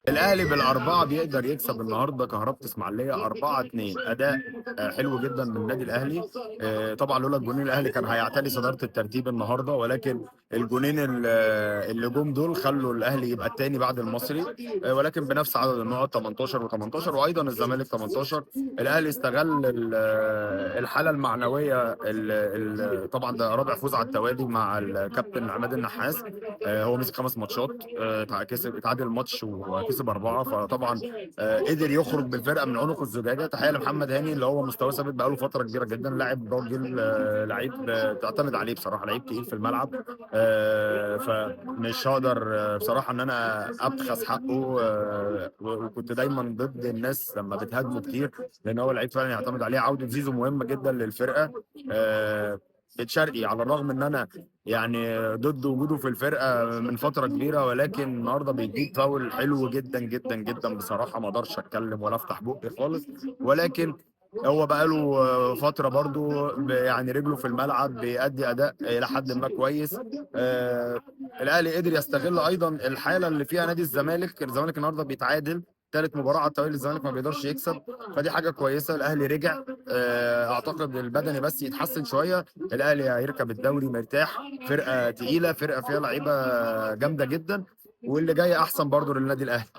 الاهلي بالاربعه بيقدر يكسب النهارده كهربة اسماعيليه 4-2. اداء حلو جدا من النادي الاهلي. طبعا لولا الجونين الاهلي كان هيعتلي صداره الترتيب النهارده، ولكن الجونين اللي جم دول خلوا الاهلي يبقى الثاني بعد المصري. ولكن بنفس عدد النقط 18 و18، وايضا الزمالك 18. الاهلي استغل الحاله المعنويه طبعا ده رابع فوز على التوالي مع الكابتن عماد النحاس. هو مسك 5 ماتشات، كسب اتعادل ماتش وكسب 4، فطبعا قدر يخرج بالفرقه من عنق الزجاجه. تحيه لمحمد هاني اللي هو مستواه ثابت بقاله فتره كبيره جدا، لاعب راجل، لعيب تعتمد عليه بصراحه، لعيب تقيل في الملعب. فمش هقدر بصراحه ان انا ابخس حقه. وكنت دايما ضد الناس لما بتهاجمه كتير، لان هو لعيب فعلا يعتمد عليه. عوده زيزو مهمه جدا للفرقه. بن شرقي على الرغم ان انا يعني ضد وجوده في الفرقه من فتره كبيره، ولكن النهارده بيجيب فاول حلو جدا جدا جدا بصراحه. ما اقدرش اتكلم ولا افتح بقي خالص. ولكن هو بقاله فتره برضو يعني رجله في الملعب بيأدي اداء الى حد ما كويس. الاهلي قدر يستغل ايضا الحاله اللي فيها نادي الزمالك النهارده بيتعادل ثالث مباراه على التوالي، الزمالك ما بيقدرش يكسب، فدي حاجه كويسه. الاهلي رجع، اعتقد البدني بس يتحسن شويه، الاهلي هيركب الدوري مرتاح. فرقه تقيله، فرقه فيها لعيبه جامده جدا، واللي جاي احسن برضو للنادي الاهلي.